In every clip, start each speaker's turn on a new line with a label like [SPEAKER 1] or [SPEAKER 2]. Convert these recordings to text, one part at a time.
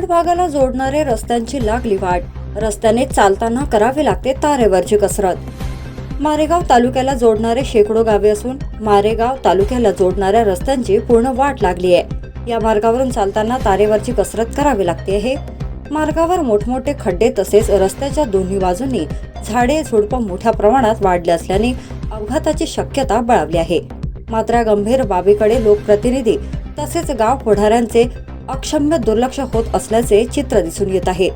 [SPEAKER 1] भागाला जोडणारे रस्त्यांची लागली वाट, रस्त्याने चालताना करावी लागते तारेवरची कसरत। मारेगाव तालुक्याला जोडणारे शेकडो गावे असून मारेगाव तालुक्याला जोडणाऱ्या रस्त्यांची पूर्ण वाट लागली आहे। या मार्गावरून चालताना तारेवरची कसरत करावी लागते आहे। मार्गावर मोठमोठे खड्डे तसेच रस्त्याच्या दोन्ही बाजूंनी झाडे झुडपं मोठ्या प्रमाणात वाढले असल्याने अपघाताची शक्यता बळावली आहे। मात्र गंभीर बाबीकडे लोकप्रतिनिधी तसेच गाव पुढाऱ्यांचे अक्षम्य दुर्लक्ष होत असल्याचे चित्र दिसून येत आहे।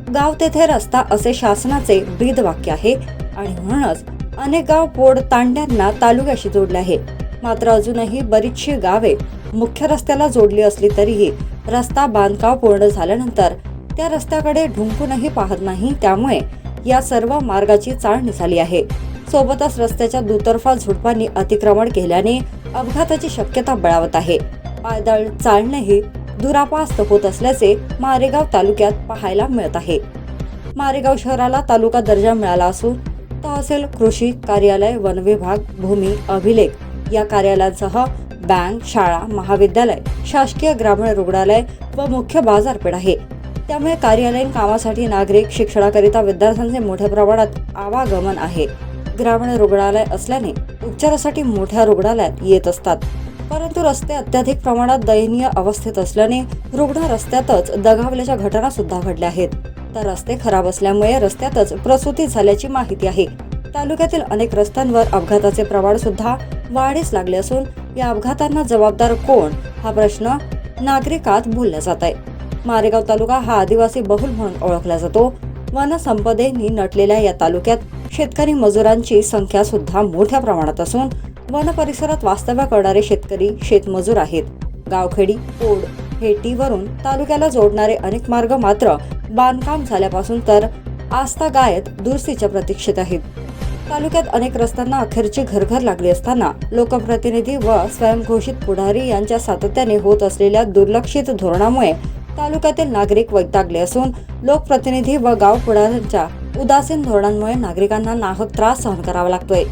[SPEAKER 1] गाव तेथे रस्ता असे शासनाचे ब्रीद वाक्य आहे आणि म्हणूनच अनेक गाव पोड तांड्यांना तालुक्याशी जोडले आहे। मात्र अजूनही बरीचशी गावे मुख्य रस्त्याला जोडली असली तरीही रस्ता बांधकाम पूर्ण झाल्यानंतर त्या रस्त्याकडे ढुंकूनही पाहत नाही। त्यामुळे या सर्व मार्गाची चाळणी झाली आहे। सोबतच रस्त्याच्या दुतर्फा झुडपांनी अतिक्रमण केल्याने अपघाताची शक्यता बळावत आहे। पायदळ चालणेही दुरापास्त होत असल्याचे मारेगाव तालुक्यात पाहायला मिळत आहे। मारेगाव शहराला तालुका दर्जा मिळाला असून तहसील, कृषी कार्यालय, वन विभाग, भूमी अभिलेख या कार्यालयांसह बँक, शाळा, महाविद्यालय, शासकीय ग्रामीण रुग्णालय व मुख्य बाजारपेठ आहे। त्यामुळे कार्यालयीन कामासाठी नागरिक, शिक्षणाकरिता विद्यार्थ्यांचे मोठ्या प्रमाणात आवागमन आहे। ग्रामीण रुग्णालय असल्याने उपचारासाठी मोठ्या रुग्णालयात येत असतात, परंतु रस्ते अत्याधिक प्रमाणात दयनीय अवस्थेत असल्याने रुग्ण रस्त्यातच दगावल्याच्या घटना सुद्धा घडल्या आहेत। तर रस्ते खराब असल्यामुळे रस्त्यातच प्रसूती झाल्याची माहिती आहे। तालुक्यातील अनेक रस्त्यांवर अपघाताचे प्रमाण सुद्धा वाढीस लागले असून या अपघातांना जबाबदार कोण हा प्रश्न नागरिकात बोलला जात आहे। मारेगाव तालुका हा आदिवासी बहुल म्हणून ओळखला जातो। वनसंपदेने नटलेल्या या तालुक्यात शेतकरी मजुरांची संख्या सुद्धा मोठ्या प्रमाणात असून वन परिसरात वास्तव्य करणारे शेतकरी शेतमजूर आहेत। गावखेडी, पोड, हेटीवरून तालुक्याला जोडणारे अनेक मार्ग मात्र बांधकाम झाल्यापासून तर आजतागायत दुरुस्तीच्या प्रतीक्षेत आहेत। तालुक्यात अनेक रस्त्यांना अखेरची घरघर लागली असताना लोकप्रतिनिधी व स्वयंघोषित पुढारी यांच्या सातत्याने होत असलेल्या दुर्लक्षित धोरणामुळे तालुक्यातील नागरिक वैतागले असून लोकप्रतिनिधी व गाव पुढाऱ्यांच्या उदासीन धोरणांमुळे नागरिकांना नाहक त्रास सहन करावा लागतोय।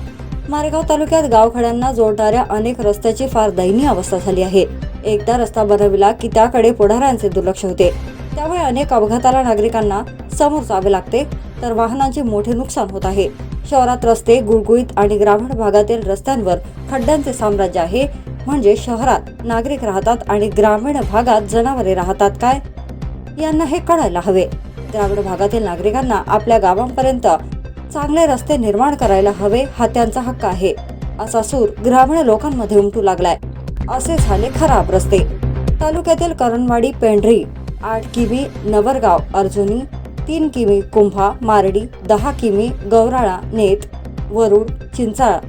[SPEAKER 1] मारेगाव तालुक्यात गावखेड्यांना जोडणाऱ्या अनेक रस्त्याची फार दयनीय अवस्था झाली आहे। एकदा रस्ता बनविला की त्याकडे पुढाऱ्यांचे दुर्लक्ष होते, त्यामुळे अनेक अपघाताला नागरिकांना समोर जावे लागते, तर वाहनांचे मोठे नुकसान होत आहे। शहरात रस्ते गुळगुळीत आणि ग्रामीण भागातील रस्त्यांवर खड्ड्यांचे साम्राज्य आहे। म्हणजे शहरात नागरिक राहतात आणि ग्रामीण भागात जनावरे राहतात काय, यांना हे कळायला हवे। ग्रामीण भागातील नागरिकांना आपल्या गावांपर्यंत चांगले रस्ते निर्माण करायला हवे, हा त्यांचा हक्क आहे, असा सूर ग्रामीण लोकांमध्ये उमटू लागलाय। असे झाले खराब रस्ते। तालुक्यातील करणवाडी, पेंढरी 8 किमी, नवरगाव, अर्जुनी 3 किमी, कुंभा, मारडी 10 किमी, गौराळा, नेत, वरुड, चिंचाळा,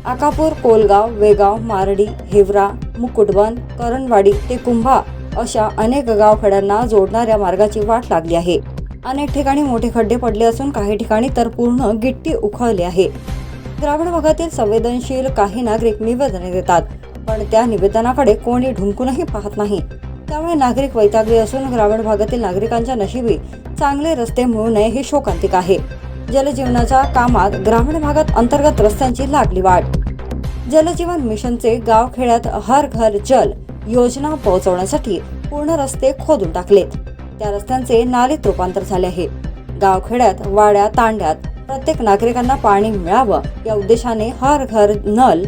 [SPEAKER 1] आकापूर, कोलगाव, वेगाव, मारडी, हिवरा, मुकुटबन, करणवाडी ते कुंभा अशा अनेक गावखेड्यांना जोडणाऱ्या मार्गाची वाट लागली आहे। अनेक ठिकाणी मोठे खड्डे पडले असून काही ठिकाणी तर पूर्ण गिट्टी उखळली आहे। ग्रामीण भागातील संवेदनशील काही नागरिक निवेदने देतात, पण त्या निवेदनाकडे कोणी ढुंकूनही पाहत नाही। त्यामुळे नागरिक वैतागले असून ग्रामीण भागातील नागरिकांच्या नशिबी चांगले रस्ते मिळू नये हे शोकांतिक आहे। जलजीवनाच्या कामात ग्रामीण भागात अंतर्गत रस्त्यांची लागली वाट। जलजीवन मिशनचे गावखेड्यात हर घर जल योजना पोहोचवण्यासाठी पूर्ण रस्ते खोदून टाकलेत। त्या रस्त्यांचे नालीत रूपांतर झाले आहे। गावखेड्यात, वाड्या, तांड्यात प्रत्येक नागरिकांना पाणी मिळावं या उद्देशाने हर घर नल,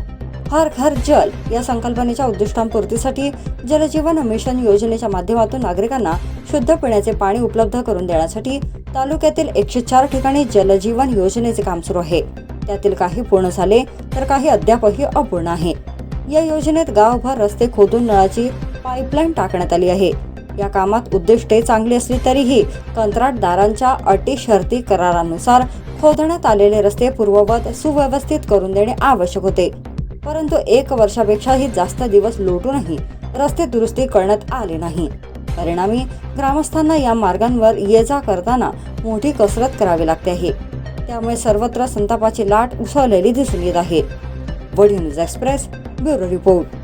[SPEAKER 1] हर घर जल या संकल्पनेच्या उद्दिष्टांपूर्तीसाठी जलजीवन मिशन योजनेच्या माध्यमातून नागरिकांना शुद्ध पिण्याचे पाणी उपलब्ध करून देण्यासाठी तालुक्यातील 104 ठिकाणी जलजीवन योजनेचे काम सुरू आहे। त्यातील काही पूर्ण झाले तर काही अद्यापही अपूर्ण आहे। या योजनेत गावभर रस्ते खोदून नळाची पाईपलाईन टाकण्यात आली आहे। या कामात उद्दिष्टे चांगली असली तरीही कंत्राटदारांच्या अटी शर्ती करारानुसार खोदण्यात आलेले रस्ते पूर्ववत सुव्यवस्थित करून देणे आवश्यक होते, परंतु 1 वर्षापेक्षाही जास्त दिवस लोटूनही रस्ते दुरुस्ती करण्यात आले नाही। परिणामी ग्रामस्थांना या मार्गांवर ये जा करताना मोठी कसरत करावी लागते आहे। त्यामुळे सर्वत्र संतापाची लाट उसळलेली दिसून येत आहे। वडी न्यूज एक्सप्रेस, ब्युरो रिपोर्ट।